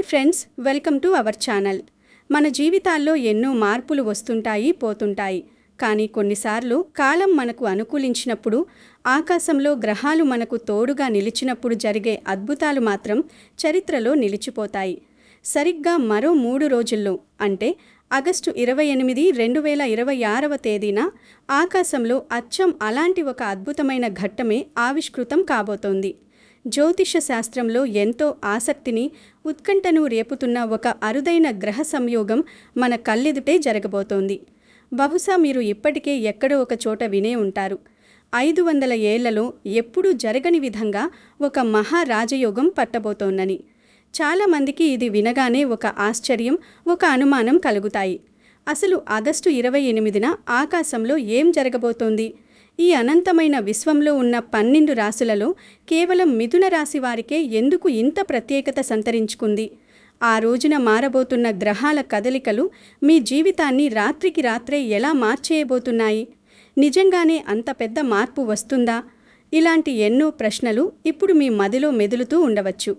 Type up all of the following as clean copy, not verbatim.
Friends, welcome to our channel. మన జీవితాల్లో ఎన్నో మార్పులు వస్తుంటాయి, పోతుంటాయి. కానీ కొన్నిసార్లు కాలం మనకు అనుకూలించినప్పుడు, ఆకాశంలో గ్రహాలు మనకు తోడుగా నిలిచినప్పుడు జరిగే అద్భుతాలు మాత్రం చరిత్రలో నిలిచిపోతాయి. సరిగ్గా మరో 3 రోజుల్లో, అంటే ఆగస్టు 28, 2026వ తేదీన ఆకాశంలో అచ్చం అలాంటి ఒక అద్భుతమైన ఘట్టమే ఆవిష్కృతం కాబోతోంది. జ్యోతిష శాస్త్రంలో ఎంతో ఆసక్తిని, ఉత్కంఠను రేపుతున్న ఒక అరుదైన గ్రహ సంయోగం మన కళ్ళెదుటే జరగబోతోంది. బహుశా మీరు ఇప్పటికే ఎక్కడో ఒక చోట వినే ఉంటారు. 500 ఏళ్లలో ఎప్పుడూ జరగని విధంగా ఒక మహారాజయోగం పట్టబోతోందని. చాలామందికి ఇది వినగానే ఒక ఆశ్చర్యం, ఒక అనుమానం కలుగుతాయి. అసలు ఆగస్టు 28న ఆకాశంలో ఏం జరగబోతోంది? ఈ అనంతమైన విశ్వంలో ఉన్న 12 రాశులలో కేవలం మిథున రాశి వారికే ఎందుకు ఇంత ప్రత్యేకత సంతరించుకుంది? ఆ రోజున మారబోతున్న గ్రహాల కదలికలు మీ జీవితాన్ని రాత్రికి రాత్రే ఎలా మార్చేయబోతున్నాయి? నిజంగానే అంత పెద్ద మార్పు వస్తుందా? ఇలాంటి ఎన్నో ప్రశ్నలు ఇప్పుడు మీ మదిలో మెదులుతూ ఉండవచ్చు.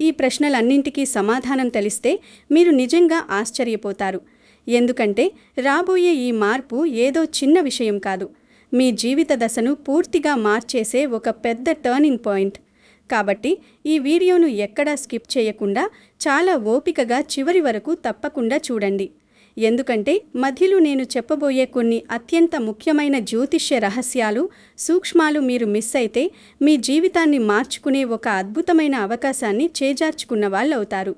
ఈ ప్రశ్నలన్నింటికీ సమాధానం తెలిస్తే మీరు నిజంగా ఆశ్చర్యపోతారు. ఎందుకంటే రాబోయే ఈ మార్పు ఏదో చిన్న విషయం కాదు. మీ జీవిత దశను పూర్తిగా మార్చేసే ఒక పెద్ద టర్నింగ్ పాయింట్. కాబట్టి ఈ వీడియోను ఎక్కడా స్కిప్ చేయకుండా చాలా ఓపికగా చివరి వరకు తప్పకుండా చూడండి. ఎందుకంటే మధ్యలో నేను చెప్పబోయే కొన్ని అత్యంత ముఖ్యమైన జ్యోతిష్య రహస్యాలు, సూక్ష్మాలు మీరు మిస్ అయితే మీ జీవితాన్ని మార్చుకునే ఒక అద్భుతమైన అవకాశాన్ని చేజార్చుకున్న వాళ్ళవుతారు.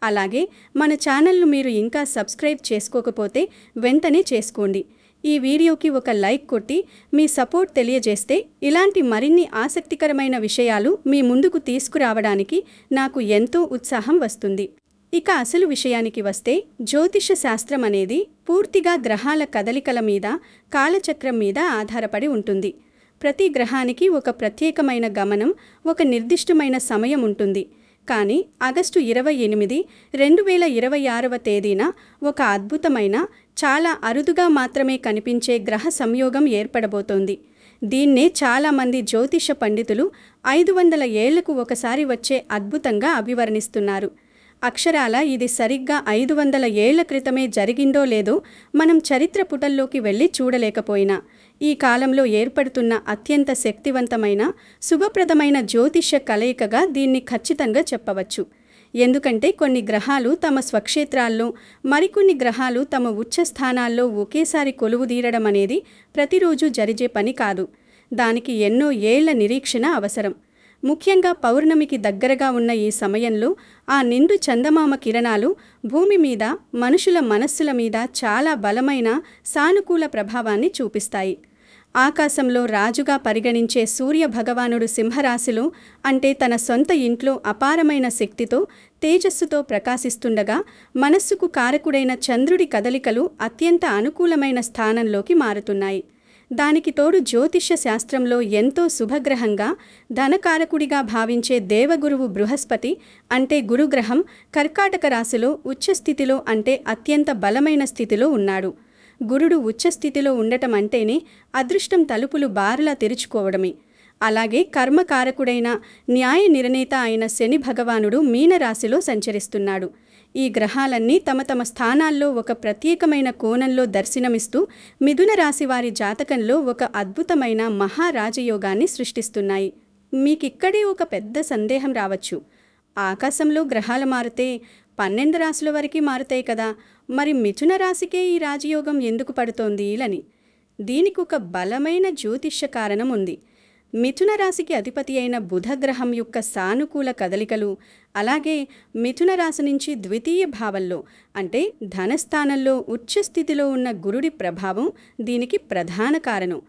అలాగే మన ఛానల్ను మీరు ఇంకా సబ్స్క్రైబ్ చేసుకోకపోతే వెంటనే చేసుకోండి. ఈ వీడియోకి ఒక లైక్ కొట్టి మీ సపోర్ట్ తెలియజేస్తే ఇలాంటి మరిన్ని ఆసక్తికరమైన విషయాలు మీ ముందుకు తీసుకురావడానికి నాకు ఎంతో ఉత్సాహం వస్తుంది. ఇక అసలు విషయానికి వస్తే, జ్యోతిష శాస్త్రం అనేది పూర్తిగా గ్రహాల కదలికల మీద, కాలచక్రం మీద ఆధారపడి ఉంటుంది. ప్రతి గ్రహానికి ఒక ప్రత్యేకమైన గమనం, ఒక నిర్దిష్టమైన సమయం ఉంటుంది. కానీ ఆగస్టు 28, 2026వ తేదీన ఒక అద్భుతమైన, చాలా అరుదుగా మాత్రమే కనిపించే గ్రహ సంయోగం ఏర్పడబోతోంది. దీన్నే చాలామంది జ్యోతిష పండితులు 500 ఏళ్లకు ఒకసారి వచ్చే అద్భుతంగా అభివర్ణిస్తున్నారు. అక్షరాల ఇది సరిగ్గా 500 ఏళ్ల క్రితమే జరిగిందో లేదో మనం చరిత్ర పుటల్లోకి వెళ్ళి చూడలేకపోయినా, ఈ కాలంలో ఏర్పడుతున్న అత్యంత శక్తివంతమైన, శుభప్రదమైన జ్యోతిష్య కలయికగా దీన్ని ఖచ్చితంగా చెప్పవచ్చు. ఎందుకంటే కొన్ని గ్రహాలు తమ స్వక్షేత్రాల్లో, మరికొన్ని గ్రహాలు తమ ఉచ్చ స్థానాల్లో ఒకేసారి కొలువుదీరడం అనేది ప్రతిరోజు జరిగే పని కాదు. దానికి ఎన్నో ఏళ్ల నిరీక్షణ అవసరం. ముఖ్యంగా పౌర్ణమికి దగ్గరగా ఉన్న ఈ సమయంలో ఆ నిండు చందమామ కిరణాలు భూమి మీద, మనుషుల మనస్సుల మీద చాలా బలమైన, సానుకూల ప్రభావాన్ని చూపిస్తాయి. ఆకాశంలో రాజుగా పరిగణించే సూర్య భగవానుడు సింహరాశిలో, అంటే తన సొంత ఇంట్లో అపారమైన శక్తితో, తేజస్సుతో ప్రకాశిస్తుండగా, మనస్సుకు కారకుడైన చంద్రుడి కదలికలు అత్యంత అనుకూలమైన స్థానంలోకి మారుతున్నాయి. దానికి తోడు జ్యోతిష్య శాస్త్రంలో ఎంతో శుభగ్రహంగా, ధనకారకుడిగా భావించే దేవగురువు బృహస్పతి, అంటే గురుగ్రహం, కర్కాటక రాశిలో ఉచ్చస్థితిలో, అంటే అత్యంత బలమైన స్థితిలో ఉన్నాడు. గురుడు ఉచ్చస్థితిలో ఉండటం అంటేనే అదృష్టం తలుపులు బారులా తెరుచుకోవడమే. అలాగే కర్మకారకుడైన, న్యాయ నిర్ణేత అయిన శని భగవానుడు మీనరాశిలో సంచరిస్తున్నాడు. ఈ గ్రహాలన్నీ తమ తమ స్థానాల్లో ఒక ప్రత్యేకమైన కోణంలో దర్శనమిస్తూ మిథున రాశి వారి జాతకంలో ఒక అద్భుతమైన మహారాజయోగాన్ని సృష్టిస్తున్నాయి. మీకిక్కడే ఒక పెద్ద సందేహం రావచ్చు. ఆకాశంలో గ్రహాలు మారితే 12 రాశుల వరకు మారుతాయి కదా, మరి మిథున రాశికే ఈ రాజయోగం ఎందుకు పడుతోంది అని. దీనికి ఒక బలమైన జ్యోతిష్య కారణం ఉంది. మిథున రాశికి అధిపతి అయిన బుధగ్రహం యొక్క సానుకూల కదలికలు, అలాగే మిథున రాశి నుంచి ద్వితీయ భావంలో, అంటే ధనస్థానంలో ఉచ్చస్థితిలో ఉన్న గురుడి ప్రభావం దీనికి ప్రధాన కారణం.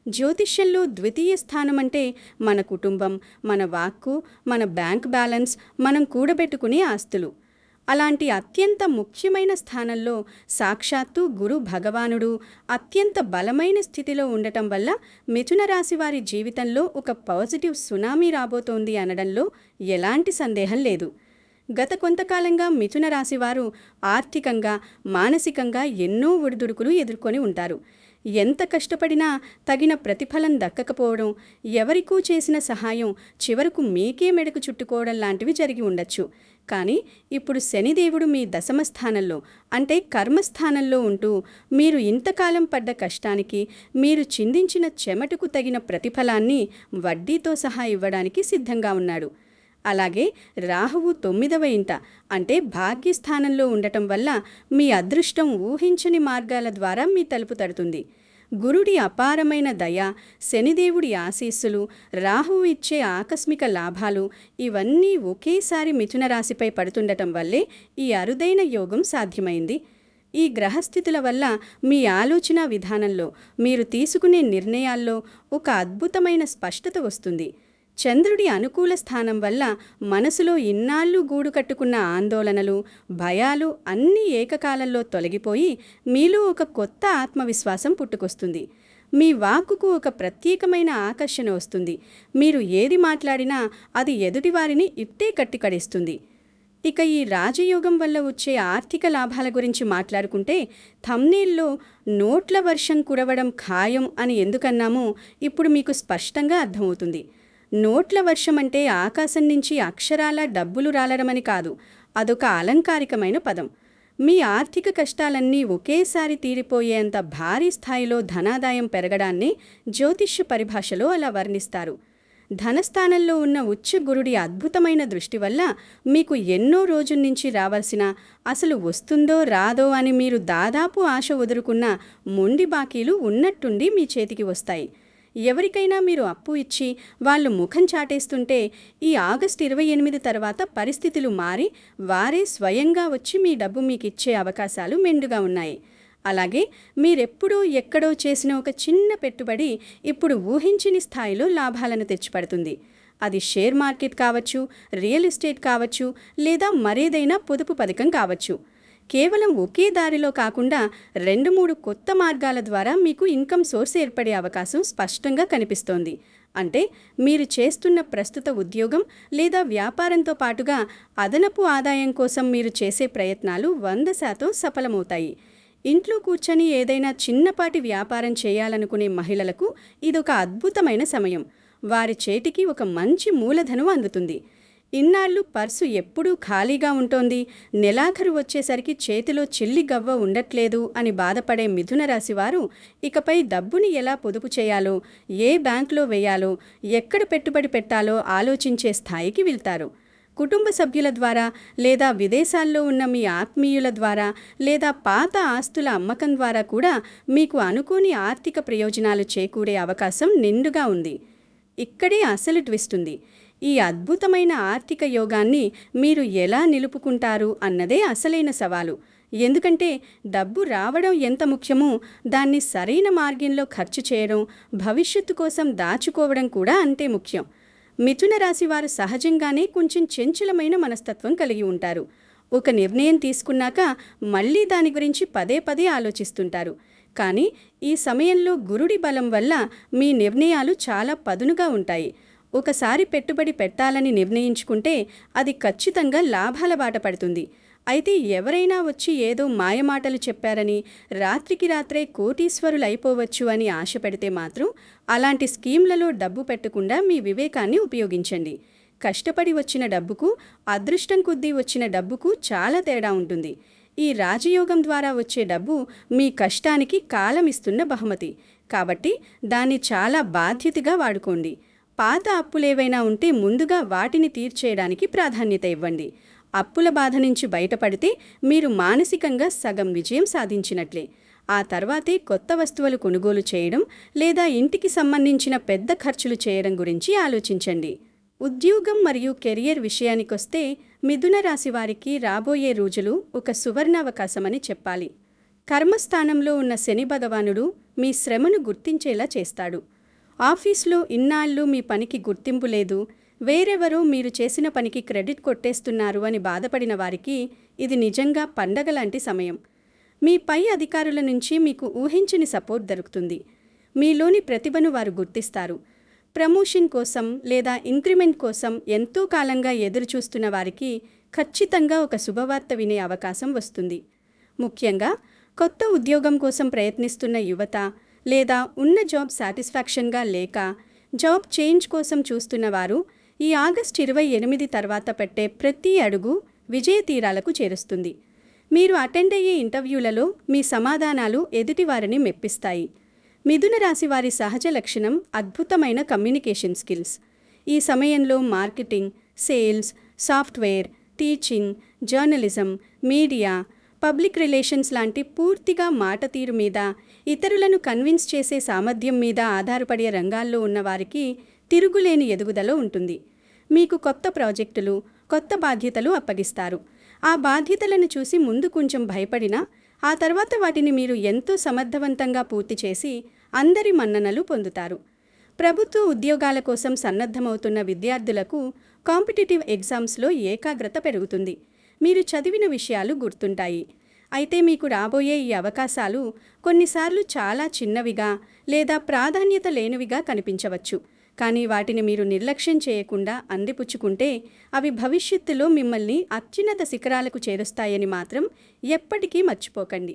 జ్యోతిష్యంలో ద్వితీయ స్థానం అంటే మన కుటుంబం, మన వాక్కు, మన బ్యాంక్ బ్యాలెన్స్, మనం కూడబెట్టుకునే ఆస్తులు. అలాంటి అత్యంత ముఖ్యమైన స్థానంలో సాక్షాత్తు గురు భగవానుడు అత్యంత బలమైన స్థితిలో ఉండటం వల్ల మిథున రాశి వారి జీవితంలో ఒక పాజిటివ్ సునామీ రాబోతోంది అనడంలో ఎలాంటి సందేహం లేదు. గత కొంతకాలంగా మిథున రాశి వారు ఆర్థికంగా, మానసికంగా ఎన్నో ఒడిదుడుకులు ఎదుర్కొని ఉంటారు. ఎంత కష్టపడినా తగిన ప్రతిఫలం దక్కకపోవడం, ఎవరికూ చేసిన సహాయం చివరకు మీకే మెడకు చుట్టుకోవడం లాంటివి జరిగి ఉండొచ్చు. కానీ ఇప్పుడు శనిదేవుడు మీ దశమస్థానంలో అంటే కర్మస్థానంలో ఉంటూ మీరు ఇంతకాలం పడ్డ కష్టానికి, మీరు చిందించిన చెమటకు తగిన ప్రతిఫలాన్ని వడ్డీతో సహా ఇవ్వడానికి సిద్ధంగా ఉన్నాడు. అలాగే రాహువు 9వ ఇంట అంటే భాగ్యస్థానంలో ఉండటం వల్ల మీ అదృష్టం ఊహించని మార్గాల ద్వారా మీ తలుపు తడుతుంది. గురుడి అపారమైన దయ, శనిదేవుడి ఆశీస్సులు, రాహువు ఇచ్చే ఆకస్మిక లాభాలు ఇవన్నీ ఒకేసారి మిథున రాశిపై పడుతుండటం వల్లే ఈ అరుదైన యోగం సాధ్యమైంది. ఈ గ్రహస్థితుల వల్ల మీ ఆలోచన విధానంలో, మీరు తీసుకునే నిర్ణయాల్లో ఒక అద్భుతమైన స్పష్టత వస్తుంది. చంద్రుడి అనుకూల స్థానం వల్ల మనసులో ఇన్నాళ్ళు గూడు కట్టుకున్న ఆందోళనలు, భయాలు అన్నీ ఏకకాలంలో తొలగిపోయి మీలో ఒక కొత్త ఆత్మవిశ్వాసం పుట్టుకొస్తుంది. మీ వాక్కుకు ఒక ప్రత్యేకమైన ఆకర్షణ వస్తుంది. మీరు ఏది మాట్లాడినా అది ఎదుటివారిని ఇట్టే కట్టికడేస్తుంది. ఇక ఈ రాజయోగం వల్ల వచ్చే ఆర్థిక లాభాల గురించి మాట్లాడుకుంటే, థంబ్నెయిల్లో నోట్ల వర్షం కురవడం ఖాయం అని ఎందుకన్నామో ఇప్పుడు మీకు స్పష్టంగా అర్థమవుతుంది. నోట్ల వర్షం అంటే ఆకాశం నుంచి అక్షరాల డబ్బులు రాలడమని కాదు, అదొక అలంకారికమైన పదం. మీ ఆర్థిక కష్టాలన్నీ ఒకేసారి తీరిపోయేంత భారీ స్థాయిలో ధనాదాయం పెరగడాన్ని జ్యోతిష్య పరిభాషలో అలా వర్ణిస్తారు. ధనస్థానంలో ఉన్న ఉచ్చ గురుడి అద్భుతమైన దృష్టి వల్ల మీకు ఎన్నో రోజుల నుంచి రావాల్సిన, అసలు వస్తుందో రాదో అని మీరు దాదాపు ఆశ వదులుకున్న మొండి బాకీలు ఉన్నట్టుండి మీ చేతికి వస్తాయి. ఎవరికైనా మీరు అప్పు ఇచ్చి వాళ్ళు ముఖం చాటేస్తుంటే ఈ ఆగస్టు 28 తర్వాత పరిస్థితులు మారి వారే స్వయంగా వచ్చి మీ డబ్బు మీకు ఇచ్చే అవకాశాలు మెండుగా ఉన్నాయి. అలాగే మీరెప్పుడో ఎక్కడో చేసిన ఒక చిన్న పెట్టుబడి ఇప్పుడు ఊహించని స్థాయిలో లాభాలను తెచ్చిపడుతుంది. అది షేర్ మార్కెట్ కావచ్చు, రియల్ ఎస్టేట్ కావచ్చు, లేదా మరేదైనా పొదుపు పథకం కావచ్చు. కేవలం ఒకే దారిలో కాకుండా 2-3 కొత్త మార్గాల ద్వారా మీకు ఇన్కమ్ సోర్స్ ఏర్పడే అవకాశం స్పష్టంగా కనిపిస్తోంది. అంటే మీరు చేస్తున్న ప్రస్తుత ఉద్యోగం లేదా వ్యాపారంతో పాటుగా అదనపు ఆదాయం కోసం మీరు చేసే ప్రయత్నాలు 100% సఫలమవుతాయి. ఇంట్లో కూర్చొని ఏదైనా చిన్నపాటి వ్యాపారం చేయాలనుకునే మహిళలకు ఇదొక అద్భుతమైన సమయం. వారి చేతికి ఒక మంచి మూలధనం అందుతుంది. ఇన్నాళ్ళు పర్సు ఎప్పుడూ ఖాళీగా ఉంటోంది, నెలాఖరు వచ్చేసరికి చేతిలో చిల్లి గవ్వ ఉండట్లేదు అని బాధపడే మిథున రాశివారు ఇకపై డబ్బుని ఎలా పొదుపు చేయాలో, ఏ బ్యాంకులో వేయాలో, ఎక్కడ పెట్టుబడి పెట్టాలో ఆలోచించే స్థాయికి వెళ్తారు. కుటుంబ సభ్యుల ద్వారా లేదా విదేశాల్లో ఉన్న మీ ఆత్మీయుల ద్వారా లేదా పాత ఆస్తుల అమ్మకం ద్వారా కూడా మీకు అనుకోని ఆర్థిక ప్రయోజనాలు చేకూరే అవకాశం నిండుగా ఉంది. ఇక్కడే అసలు ట్విస్ట్ ఉంది. ఈ అద్భుతమైన ఆర్థిక యోగాన్ని మీరు ఎలా నిలుపుకుంటారు అన్నదే అసలైన సవాలు. ఎందుకంటే డబ్బు రావడం ఎంత ముఖ్యమో దాన్ని సరైన మార్గంలో ఖర్చు చేయడం, భవిష్యత్తు కోసం దాచుకోవడం కూడా అంతే ముఖ్యం. మిథున రాశి వారు సహజంగానే కొంచెం చంచలమైన మనస్తత్వం కలిగి ఉంటారు. ఒక నిర్ణయం తీసుకున్నాక మళ్ళీ దాని గురించి పదే పదే ఆలోచిస్తుంటారు. కానీ ఈ సమయంలో గురుడి బలం వల్ల మీ నిర్ణయాలు చాలా పదునుగా ఉంటాయి. ఒకసారి పెట్టుబడి పెట్టాలని నిర్ణయించుకుంటే అది ఖచ్చితంగా లాభాల బాట పడుతుంది. అయితే ఎవరైనా వచ్చి ఏదో మాయమాటలు చెప్పారని, రాత్రికి రాత్రే కోటీశ్వరులైపోవచ్చు అని ఆశ పెడితే మాత్రం అలాంటి స్కీమ్లలో డబ్బు పెట్టకుండా మీ వివేకాన్ని ఉపయోగించండి. కష్టపడి వచ్చిన డబ్బుకు, అదృష్టం కొద్దీ వచ్చిన డబ్బుకు చాలా తేడా ఉంటుంది. ఈ రాజయోగం ద్వారా వచ్చే డబ్బు మీ కష్టానికి కాలమిస్తున్న బహుమతి. కాబట్టి దాన్ని చాలా బాధ్యతగా వాడుకోండి. పాత అప్పులేవైనా ఉంటే ముందుగా వాటిని తీర్చేయడానికి ప్రాధాన్యత ఇవ్వండి. అప్పుల బాధ నుంచి బయటపడితే మీరు మానసికంగా సగం విజయం సాధించినట్లే. ఆ తర్వాతే కొత్త వస్తువులు కొనుగోలు చేయడం లేదా ఇంటికి సంబంధించిన పెద్ద ఖర్చులు చేయడం గురించి ఆలోచించండి. ఉద్యోగం మరియు కెరియర్ విషయానికొస్తే మిథున రాశి వారికి రాబోయే రోజులు ఒక సువర్ణావకాశమని చెప్పాలి. కర్మస్థానంలో ఉన్న శని భగవానుడు మీ శ్రమను గుర్తించేలా చేస్తాడు. ఆఫీస్లో ఇన్నాళ్ళు మీ పనికి గుర్తింపు లేదు, వేరెవరో మీరు చేసిన పనికి క్రెడిట్ కొట్టేస్తున్నారు అని బాధపడిన వారికి ఇది నిజంగా పండగ లాంటి సమయం. మీ పై అధికారుల నుంచి మీకు ఊహించని సపోర్ట్ దొరుకుతుంది. మీలోని ప్రతిభను వారు గుర్తిస్తారు. ప్రమోషన్ కోసం లేదా ఇంక్రిమెంట్ కోసం ఎంతో కాలంగా ఎదురుచూస్తున్న వారికి ఖచ్చితంగా ఒక శుభవార్త వినే అవకాశం వస్తుంది. ముఖ్యంగా కొత్త ఉద్యోగం కోసం ప్రయత్నిస్తున్న యువత, లేదా ఉన్న జాబ్ సాటిస్ఫాక్షన్గా లేక జాబ్ చేంజ్ కోసం చూస్తున్నవారు ఈ ఆగస్టు 28 తర్వాత పెట్టే ప్రతి అడుగు విజయ తీరాలకు చేరుస్తుంది. మీరు అటెండ్ అయ్యే ఇంటర్వ్యూలలో మీ సమాధానాలు ఎదుటివారిని మెప్పిస్తాయి. మిథున రాశి వారి సహజ లక్షణం అద్భుతమైన కమ్యూనికేషన్ స్కిల్స్. ఈ సమయంలో marketing, sales, software, teaching, journalism, media, public relations లాంటి పూర్తిగా మాట తీరు మీద, ఇతరులను కన్విన్స్ చేసే సామర్థ్యం మీద ఆధారపడే రంగాల్లో ఉన్నవారికి తిరుగులేని ఎదుగుదల ఉంటుంది. మీకు కొత్త ప్రాజెక్టులు, కొత్త బాధ్యతలు అప్పగిస్తారు. ఆ బాధ్యతలను చూసి ముందు కొంచెం భయపడినా ఆ తర్వాత వాటిని మీరు ఎంతో సమర్థవంతంగా పూర్తి చేసి అందరి మన్ననలు పొందుతారు. ప్రభుత్వ ఉద్యోగాల కోసం సన్నద్ధమవుతున్న విద్యార్థులకు కాంపిటిటివ్ ఎగ్జామ్స్లో ఏకాగ్రత పెరుగుతుంది. మీరు చదివిన విషయాలు గుర్తుంటాయి. అయితే మీకు రాబోయే ఈ అవకాశాలు కొన్నిసార్లు చాలా చిన్నవిగా లేదా ప్రాధాన్యత లేనివిగా కనిపించవచ్చు. కానీ వాటిని మీరు నిర్లక్ష్యం చేయకుండా అందిపుచ్చుకుంటే అవి భవిష్యత్తులో మిమ్మల్ని అత్యున్నత శిఖరాలకు చేరుస్తాయని మాత్రం ఎప్పటికీ మర్చిపోకండి.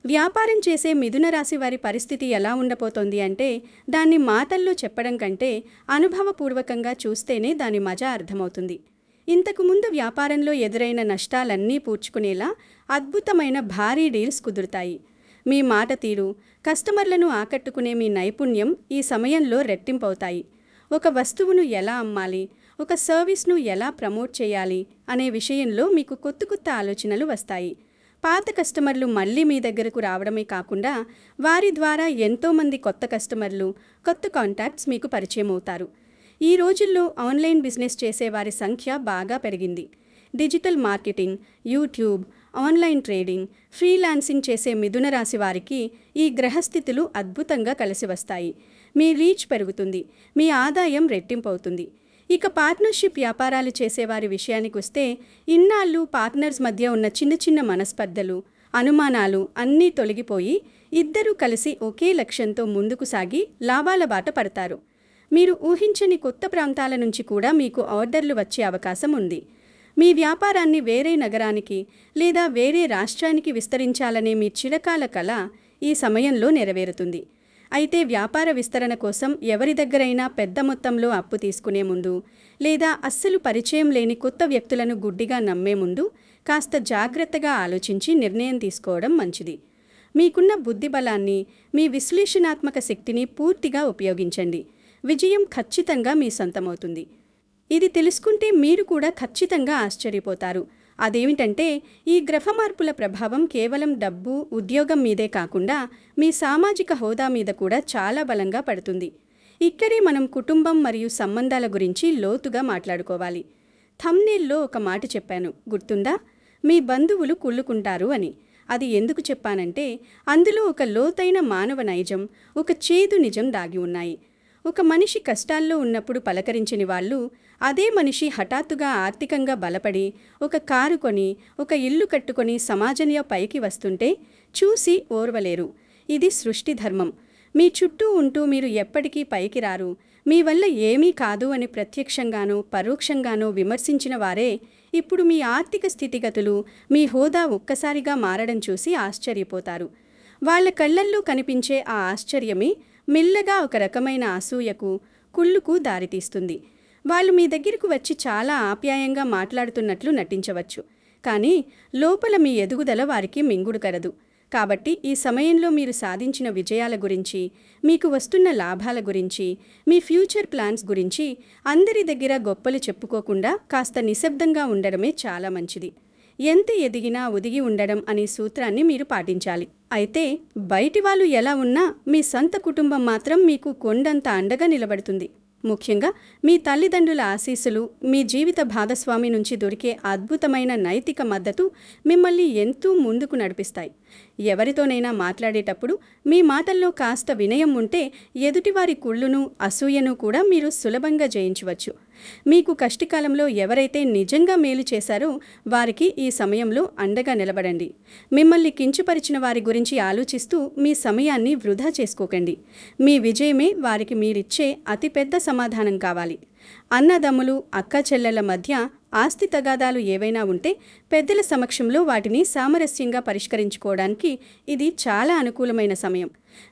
వ్యాపారం చేసే మిథున రాశి వారి పరిస్థితి ఎలా ఉండబోతోంది అంటే దాన్ని మాటల్లో చెప్పడం కంటే అనుభవపూర్వకంగా చూస్తేనే దాని మజా అర్థమవుతుంది. ఇంతకుముందు వ్యాపారంలో ఎదురైన నష్టాలన్నీ పూడ్చుకునేలా అద్భుతమైన భారీ డీల్స్ కుదురుతాయి. మీ మాట తీరు, కస్టమర్లను ఆకట్టుకునే మీ నైపుణ్యం ఈ సమయంలో రెట్టింపవుతాయి. ఒక వస్తువును ఎలా అమ్మాలి, ఒక సర్వీస్ను ఎలా ప్రమోట్ చేయాలి అనే విషయంలో మీకు కొత్త కొత్త ఆలోచనలు వస్తాయి. పాత కస్టమర్లు మళ్ళీ మీ దగ్గరకు రావడమే కాకుండా వారి ద్వారా ఎంతోమంది కొత్త కస్టమర్లు, కొత్త కాంటాక్ట్స్ మీకు పరిచయం అవుతారు. ఈ రోజుల్లో ఆన్లైన్ బిజినెస్ చేసేవారి సంఖ్య బాగా పెరిగింది. Digital marketing, YouTube, online trading, freelancing చేసే మిథున రాశి వారికి ఈ గ్రహస్థితులు అద్భుతంగా కలిసి వస్తాయి. మీ రీచ్ పెరుగుతుంది, మీ ఆదాయం రెట్టింపవుతుంది. ఇక పార్ట్నర్షిప్ వ్యాపారాలు చేసేవారి విషయానికి వస్తే ఇన్నాళ్ళు పార్ట్నర్స్ మధ్య ఉన్న చిన్న చిన్న మనస్పర్ధలు, అనుమానాలు అన్నీ తొలగిపోయి ఇద్దరూ కలిసి ఒకే లక్ష్యంతో ముందుకు సాగి లాభాల బాట పడతారు. మీరు ఊహించని కొత్త ప్రాంతాల నుంచి కూడా మీకు ఆర్డర్లు వచ్చే అవకాశం ఉంది. మీ వ్యాపారాన్ని వేరే నగరానికి లేదా వేరే రాష్ట్రానికి విస్తరించాలనే మీ చిరకాల కల ఈ సమయంలో నెరవేరుతుంది. అయితే వ్యాపార విస్తరణ కోసం ఎవరి దగ్గరైనా పెద్ద మొత్తంలో అప్పు తీసుకునే ముందు లేదా అస్సలు పరిచయం లేని కొత్త వ్యక్తులను గుడ్డిగా నమ్మే ముందు కాస్త జాగ్రత్తగా ఆలోచించి నిర్ణయం తీసుకోవడం మంచిది. మీకున్న బుద్ధిబలాన్ని, మీ విశ్లేషణాత్మక శక్తిని పూర్తిగా ఉపయోగించండి. విజయం ఖచ్చితంగా మీ సొంతమవుతుంది. ఇది తెలుసుకుంటే మీరు కూడా ఖచ్చితంగా ఆశ్చర్యపోతారు. అదేమిటంటే ఈ గ్రహ మార్పుల ప్రభావం కేవలం డబ్బు, ఉద్యోగం మీదే కాకుండా మీ సామాజిక హోదా మీద కూడా చాలా బలంగా పడుతుంది. ఇక్కడే మనం కుటుంబం మరియు సంబంధాల గురించి లోతుగా మాట్లాడుకోవాలి. థంబ్నెయిల్లో ఒక మాట చెప్పాను, గుర్తుందా? మీ బంధువులు కుళ్ళుకుంటారు అని. అది ఎందుకు చెప్పానంటే అందులో ఒక లోతైన మానవ నైజం, ఒక చేదు నిజం దాగి ఉన్నాయి. ఒక మనిషి కష్టాల్లో ఉన్నప్పుడు పలకరించని వాళ్ళు అదే మనిషి హఠాత్తుగా ఆర్థికంగా బలపడి ఒక కారు కొని, ఒక ఇల్లు కట్టుకొని సమాజంలో పైకి వస్తుంటే చూసి ఓర్వలేరు. ఇది సృష్టి ధర్మం. మీ చుట్టూ ఉంటూ మీరు ఎప్పటికీ పైకి రారు, మీ వల్ల ఏమీ కాదు అని ప్రత్యక్షంగానో పరోక్షంగానో విమర్శించిన వారే ఇప్పుడు మీ ఆర్థిక స్థితిగతులు, మీ హోదా ఒక్కసారిగా మారడం చూసి ఆశ్చర్యపోతారు. వాళ్ళ కళ్ళల్లో కనిపించే ఆ ఆశ్చర్యమే మెల్లగా ఒక రకమైన అసూయకు, కుళ్ళుకు దారితీస్తుంది. వాళ్ళు మీ దగ్గరకు వచ్చి చాలా ఆప్యాయంగా మాట్లాడుతున్నట్లు నటించవచ్చు, కానీ లోపల మీ ఎదుగుదల వారికి మింగుడుకరదు. కాబట్టి ఈ సమయంలో మీరు సాధించిన విజయాల గురించి, మీకు వస్తున్న లాభాల గురించి, మీ ఫ్యూచర్ ప్లాన్స్ గురించి అందరి దగ్గర గొప్పలు చెప్పుకోకుండా కాస్త నిశ్శబ్దంగా ఉండడమే చాలా మంచిది. ఎంత ఎదిగినా ఒదిగి ఉండడం అనే సూత్రాన్ని మీరు పాటించాలి. అయితే బయటి వాళ్ళు ఎలా ఉన్నా మీ సొంత కుటుంబం మాత్రం మీకు కొండంత అండగా నిలబడుతుంది. ముఖ్యంగా మీ తల్లిదండ్రుల ఆశీస్సులు, మీ జీవిత భాగస్వామి నుంచి దొరికే అద్భుతమైన నైతిక మద్దతు మిమ్మల్ని ఎంతో ముందుకు నడిపిస్తాయి. ఎవరితోనైనా మాట్లాడేటప్పుడు మీ మాటల్లో కాస్త వినయం ఉంటే ఎదుటివారి కుళ్ళును, అసూయను కూడా మీరు సులభంగా జయించవచ్చు. మీకు కష్టకాలంలో ఎవరైతే నిజంగా మేలు చేశారో వారికి ఈ సమయంలో అండగా నిలబడండి. మిమ్మల్ని కించపరిచిన వారి గురించి ఆలోచిస్తూ మీ సమయాన్ని వృధా చేసుకోకండి. మీ విజయమే వారికి మీరిచ్చే అతిపెద్ద సమాధానం కావాలి. అన్నదమ్ములు, అక్క చెల్లెల మధ్య ఆస్తి తగాదాలు ఏవైనా ఉంటే పెద్దల సమక్షంలో వాటిని సామరస్యంగా పరిష్కరించుకోవడానికి ఇది చాలా అనుకూలమైన సమయం.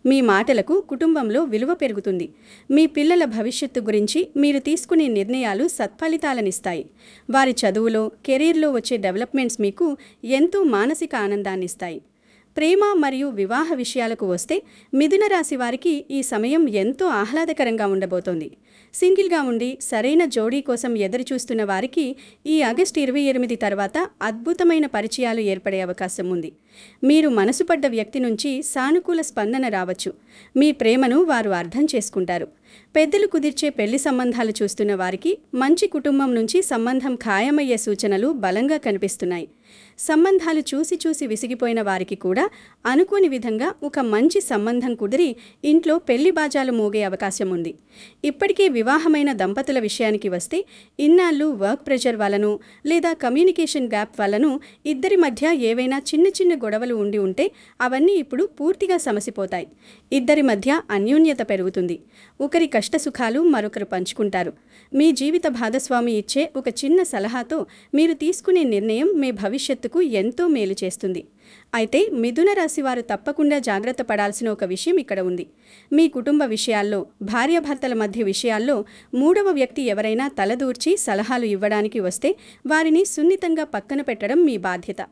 మీ మాటలకు కుటుంబంలో విలువ పెరుగుతుంది. మీ పిల్లల భవిష్యత్తు గురించి మీరు తీసుకునే నిర్ణయాలు సత్ఫలితాలనిస్తాయి. వారి చదువులో, కెరీర్లో వచ్చే డెవలప్మెంట్స్ మీకు ఎంతో మానసిక ఆనందాన్నిస్తాయి. ప్రేమ మరియు వివాహ విషయాలకు వస్తే మిథున రాశి వారికి ఈ సమయం ఎంతో ఆహ్లాదకరంగా ఉండబోతోంది. సింగిల్గా ఉండి సరైన జోడీ కోసం ఎదురుచూస్తున్న వారికి ఈ ఆగస్టు 28 తర్వాత అద్భుతమైన పరిచయాలు ఏర్పడే అవకాశం ఉంది. మీరు మనసుపడ్డ వ్యక్తి నుంచి సానుకూల స్పందన రావచ్చు. మీ ప్రేమను వారు అర్థం చేసుకుంటారు. పెద్దలు కుదిర్చే పెళ్లి సంబంధాలు చూస్తున్న వారికి మంచి కుటుంబం నుంచి సంబంధం ఖాయమయ్యే సూచనలు బలంగా కనిపిస్తున్నాయి. సంబంధాలు చూసి చూసి విసిగిపోయిన వారికి కూడా అనుకోని విధంగా ఒక మంచి సంబంధం కుదిరి ఇంట్లో పెళ్లి బాజాలు మోగే అవకాశం ఉంది. ఇప్పటికే వివాహమైన దంపతుల విషయానికి వస్తే ఇన్నాళ్ళు వర్క్ ప్రెషర్ వలన లేదా కమ్యూనికేషన్ గ్యాప్ వలన ఇద్దరి మధ్య ఏవైనా చిన్న చిన్న గొడవలు ఉంటే అవన్నీ ఇప్పుడు పూర్తిగా సమసిపోతాయి. ఇద్దరి మధ్య అన్యోన్యత పెరుగుతుంది. ఒకరి కష్టసుఖాలు మరొకరు పంచుకుంటారు. మీ జీవిత భాగస్వామి ఇచ్చే ఒక చిన్న సలహాతో మీరు తీసుకునే నిర్ణయం మీ భవిష్యత్తుకు ఎంతో మేలు చేస్తుంది. అయితే మిథున రాశి వారు తప్పకుండా జాగ్రత్త పడాల్సిన ఒక విషయం ఇక్కడ ఉంది. మీ కుటుంబ విషయాల్లో, భార్యాభర్తల మధ్య విషయాల్లో మూడవ వ్యక్తి ఎవరైనా తలదూర్చి సలహాలు ఇవ్వడానికి వస్తే వారిని సున్నితంగా పక్కన పెట్టడం మీ బాధ్యత.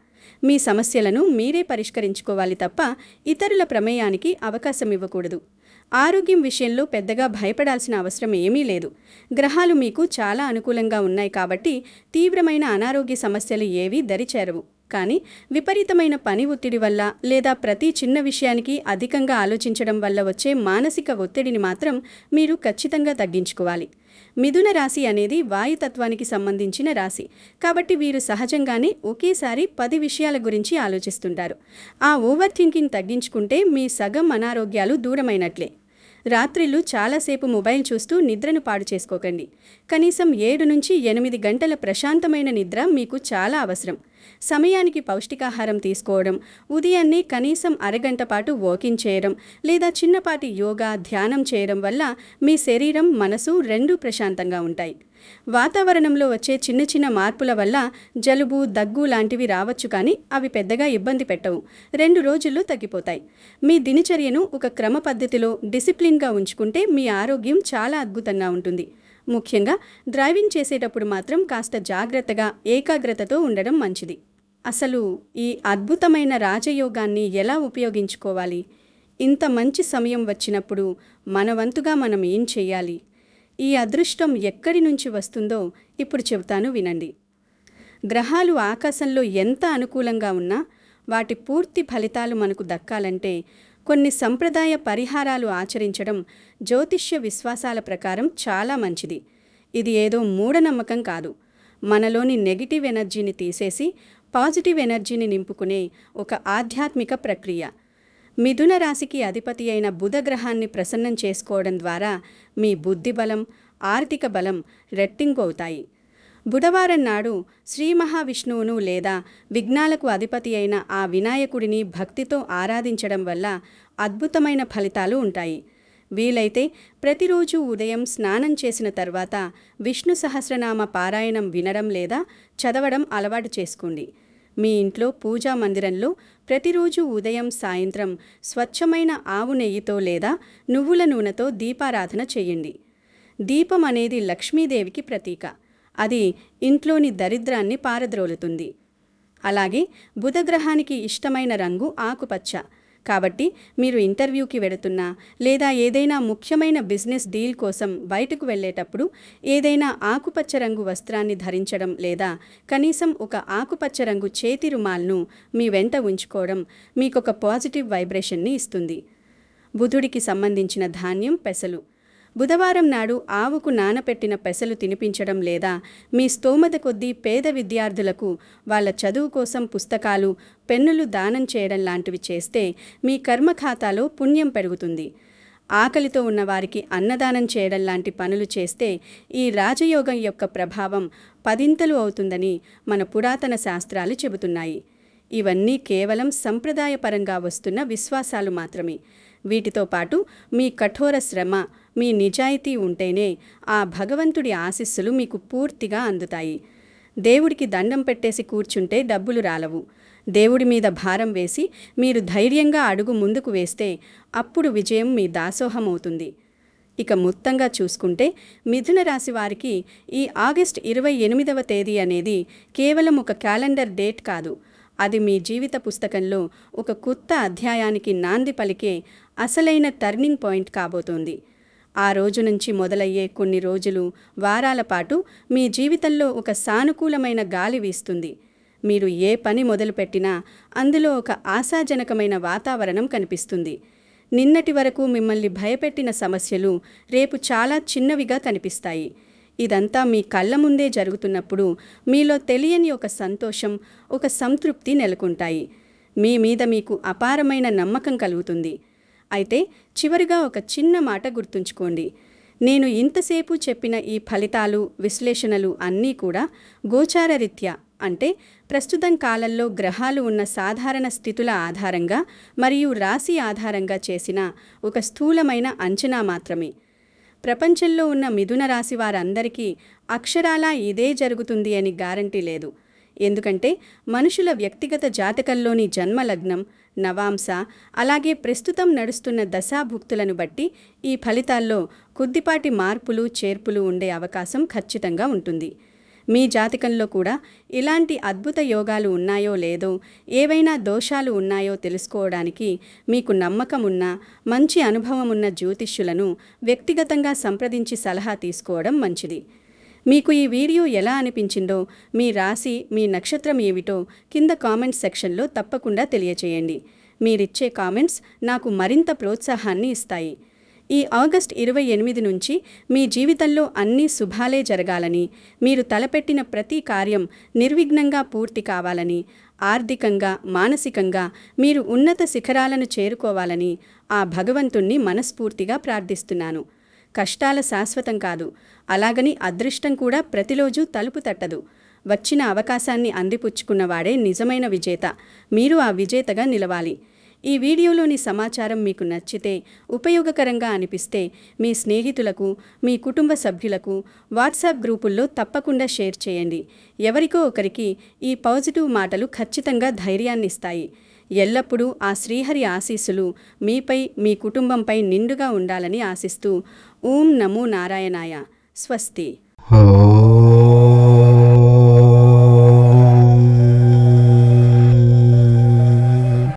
మీ సమస్యలను మీరే పరిష్కరించుకోవాలి తప్ప ఇతరుల ప్రమేయానికి అవకాశం ఇవ్వకూడదు. ఆరోగ్యం విషయంలో పెద్దగా భయపడాల్సిన అవసరం ఏమీ లేదు. గ్రహాలు మీకు చాలా అనుకూలంగా ఉన్నాయి కాబట్టి తీవ్రమైన అనారోగ్య సమస్యలు ఏవీ దరిచేరవు. కానీ విపరీతమైన పని ఒత్తిడి వల్ల లేదా ప్రతి చిన్న విషయానికి అధికంగా ఆలోచించడం వల్ల వచ్చే మానసిక ఒత్తిడిని మాత్రం మీరు ఖచ్చితంగా తగ్గించుకోవాలి. మిథున రాశి అనేది వాయుతత్వానికి సంబంధించిన రాశి కాబట్టి వీరు సహజంగానే ఒకేసారి 10 విషయాల గురించి ఆలోచిస్తుంటారు. ఆ ఓవర్ థింకింగ్ తగ్గించుకుంటే మీ సగం అనారోగ్యాలు దూరమైనట్లే. రాత్రిళ్ళు చాలాసేపు మొబైల్ చూస్తూ నిద్రను పాడు చేసుకోకండి. కనీసం 7 నుంచి 8 గంటల ప్రశాంతమైన నిద్ర మీకు చాలా అవసరం. సమయానికి పౌష్టికాహారం తీసుకోవడం, ఉదయాన్నే కనీసం అరగంట పాటు వాకింగ్ చేయడం లేదా చిన్నపాటి యోగా, ధ్యానం చేయడం వల్ల మీ శరీరం, మనసు రెండూ ప్రశాంతంగా ఉంటాయి. వాతావరణంలో వచ్చే చిన్న చిన్న మార్పుల వల్ల జలుబు, దగ్గు లాంటివి రావచ్చు, కానీ అవి పెద్దగా ఇబ్బంది పెట్టవు. 2 రోజుల్లో తగ్గిపోతాయి. మీ దినచర్యను ఒక క్రమ పద్ధతిలో, డిసిప్లిన్గా ఉంచుకుంటే మీ ఆరోగ్యం చాలా అద్భుతంగా ఉంటుంది. ముఖ్యంగా డ్రైవింగ్ చేసేటప్పుడు మాత్రం కాస్త జాగ్రత్తగా, ఏకాగ్రతతో ఉండడం మంచిది. అసలు ఈ అద్భుతమైన రాజయోగాన్ని ఎలా ఉపయోగించుకోవాలి? ఇంత మంచి సమయం వచ్చినప్పుడు మన వంతుగా మనం ఏం చేయాలి? ఈ అదృష్టం ఎక్కడి నుంచి వస్తుందో ఇప్పుడు చెబుతాను, వినండి. గ్రహాలు ఆకాశంలో ఎంత అనుకూలంగా ఉన్నా వాటి పూర్తి ఫలితాలు మనకు దక్కాలంటే కొన్ని సంప్రదాయ పరిహారాలు ఆచరించడం జ్యోతిష్య విశ్వాసాల ప్రకారం చాలా మంచిది. ఇది ఏదో మూఢనమ్మకం కాదు. మనలోని నెగిటివ్ ఎనర్జీని తీసేసి పాజిటివ్ ఎనర్జీని నింపుకునే ఒక ఆధ్యాత్మిక ప్రక్రియ. మిథున రాశికి అధిపతి అయిన బుధ గ్రహాన్ని ప్రసన్నం చేసుకోవడం ద్వారా మీ బుద్ధి బలం, ఆర్థిక బలం రెట్టింపు అవుతాయి. బుధవారం నాడు శ్రీ మహావిష్ణువును లేదా విఘ్నాలకు అధిపతి అయిన ఆ వినాయకుడిని భక్తితో ఆరాధించడం వల్ల అద్భుతమైన ఫలితాలు ఉంటాయి. వీలైతే ప్రతిరోజు ఉదయం స్నానం చేసిన తర్వాత విష్ణు సహస్రనామ పారాయణం వినడం లేదా చదవడం అలవాటు చేసుకోండి. మీ ఇంట్లో పూజా మందిరంలో ప్రతిరోజు ఉదయం, సాయంత్రం స్వచ్ఛమైన ఆవు నెయ్యితో లేదా నువ్వుల నూనెతో దీపారాధన చేయండి. దీపం అనేది లక్ష్మీదేవికి ప్రతీక. అది ఇంట్లోని దరిద్రాన్ని పారద్రోలుతుంది. అలాగే బుధగ్రహానికి ఇష్టమైన రంగు ఆకుపచ్చ. కాబట్టి మీరు ఇంటర్వ్యూకి వెడుతున్నా లేదా ఏదైనా ముఖ్యమైన బిజినెస్ డీల్ కోసం బయటకు వెళ్ళేటప్పుడు ఏదైనా ఆకుపచ్చ రంగు వస్త్రాన్ని ధరించడం లేదా కనీసం ఒక ఆకుపచ్చ రంగు చేతి రుమాల్ను మీ వెంట ఉంచుకోవడం మీకొక పాజిటివ్ వైబ్రేషన్ని ఇస్తుంది. బుధుడికి సంబంధించిన ధాన్యం పెసలు. బుధవారం నాడు ఆవుకు నానపెట్టిన పెసలు తినిపించడం లేదా మీ స్తోమత కొద్దీ పేద విద్యార్థులకు వాళ్ళ చదువు కోసం పుస్తకాలు, పెన్నులు దానం చేయడం లాంటివి చేస్తే మీ కర్మఖాతాలో పుణ్యం పెరుగుతుంది. ఆకలితో ఉన్నవారికి అన్నదానం చేయడం లాంటి పనులు చేస్తే ఈ రాజయోగం యొక్క ప్రభావం 10 అవుతుందని మన పురాతన శాస్త్రాలు చెబుతున్నాయి. ఇవన్నీ కేవలం సంప్రదాయపరంగా వస్తున్న విశ్వాసాలు మాత్రమే. వీటితో పాటు మీ కఠోర శ్రమ, మీ నిజాయితీ ఉంటేనే ఆ భగవంతుడి ఆశీస్సులు మీకు పూర్తిగా అందుతాయి. దేవుడికి దండం పెట్టేసి కూర్చుంటే డబ్బులు రాలవు. దేవుడి మీద భారం వేసి మీరు ధైర్యంగా అడుగు ముందుకు వేస్తే అప్పుడు విజయం మీ దాసోహమవుతుంది. ఇక మొత్తంగా చూసుకుంటే మిథున రాశి వారికి ఈ ఆగస్టు 28వ తేదీ అనేది కేవలం ఒక క్యాలెండర్ డేట్ కాదు. అది మీ జీవిత పుస్తకంలో ఒక కొత్త అధ్యాయానికి నాంది పలికే అసలైన టర్నింగ్ పాయింట్ కాబోతోంది. ఆ రోజు నుంచి మొదలయ్యే కొన్ని రోజులు, వారాల పాటు మీ జీవితంలో ఒక సానుకూలమైన గాలి వీస్తుంది. మీరు ఏ పని మొదలుపెట్టినా అందులో ఒక ఆశాజనకమైన వాతావరణం కనిపిస్తుంది. నిన్నటి వరకు మిమ్మల్ని భయపెట్టిన సమస్యలు రేపు చాలా చిన్నవిగా కనిపిస్తాయి. ఇదంతా మీ కళ్ళ ముందే జరుగుతున్నప్పుడు మీలో తెలియని ఒక సంతోషం, ఒక సంతృప్తి నెలకొంటాయి. మీ మీద మీకు అపారమైన నమ్మకం కలుగుతుంది. అయితే చివరిగా ఒక చిన్న మాట గుర్తుంచుకోండి. నేను ఇంతసేపు చెప్పిన ఈ ఫలితాలు, విశ్లేషణలు అన్నీ కూడా గోచారరీత్యా, అంటే ప్రస్తుతం కాలంలో గ్రహాలు ఉన్న సాధారణ స్థితుల ఆధారంగా మరియు రాశి ఆధారంగా చేసిన ఒక స్థూలమైన అంచనా మాత్రమే. ప్రపంచంలో ఉన్న మిథున రాశి వారందరికీ అక్షరాలా ఇదే జరుగుతుంది అని గ్యారంటీ లేదు. ఎందుకంటే మనుషుల వ్యక్తిగత జాతకంలోని జన్మలగ్నం, నవాంశ, అలాగే ప్రస్తుతం నడుస్తున్న దశాభుక్తులను బట్టి ఈ ఫలితాల్లో కొద్దిపాటి మార్పులు, చేర్పులు ఉండే అవకాశం ఖచ్చితంగా ఉంటుంది. మీ జాతకంలో కూడా ఇలాంటి అద్భుత యోగాలు ఉన్నాయో లేదో, ఏవైనా దోషాలు ఉన్నాయో తెలుసుకోవడానికి మీకు నమ్మకం ఉన్న, మంచి అనుభవం ఉన్న జ్యోతిష్యులను వ్యక్తిగతంగా సంప్రదించి సలహా తీసుకోవడం మంచిది. మీకు ఈ వీడియో ఎలా అనిపించిందో, మీ రాశి, మీ నక్షత్రం ఏమిటో కింద కామెంట్ సెక్షన్లో తప్పకుండా తెలియచేయండి. మీరిచ్చే కామెంట్స్ నాకు మరింత ప్రోత్సాహాన్ని ఇస్తాయి. ఈ ఆగస్టు 28 నుంచి మీ జీవితంలో అన్ని శుభాలే జరగాలని, మీరు తలపెట్టిన ప్రతి కార్యం నిర్విఘ్నంగా పూర్తి కావాలని, ఆర్థికంగా, మానసికంగా మీరు ఉన్నత శిఖరాలను చేరుకోవాలని ఆ భగవంతుణ్ణి మనస్ఫూర్తిగా ప్రార్థిస్తున్నాను. కష్టాల శాశ్వతం కాదు, అలాగని అదృష్టం కూడా ప్రతిరోజు తలుపు తట్టదు. వచ్చిన అవకాశాన్ని అందిపుచ్చుకున్నవాడే నిజమైన విజేత. మీరు ఆ విజేతగా నిలవాలి. ఈ వీడియోలోని సమాచారం మీకు నచ్చితే, ఉపయోగకరంగా అనిపిస్తే మీ స్నేహితులకు, మీ కుటుంబ సభ్యులకు వాట్సాప్ గ్రూపుల్లో తప్పకుండా షేర్ చేయండి. ఎవరికో ఒకరికి ఈ పాజిటివ్ మాటలు ఖచ్చితంగా ధైర్యాన్నిస్తాయి. ఎల్లప్పుడూ ఆ శ్రీహరి ఆశీస్సులు మీపై, మీ కుటుంబంపై నిండుగా ఉండాలని ఆశిస్తూ ఓం నమో నారాయణాయ. స్వస్తి.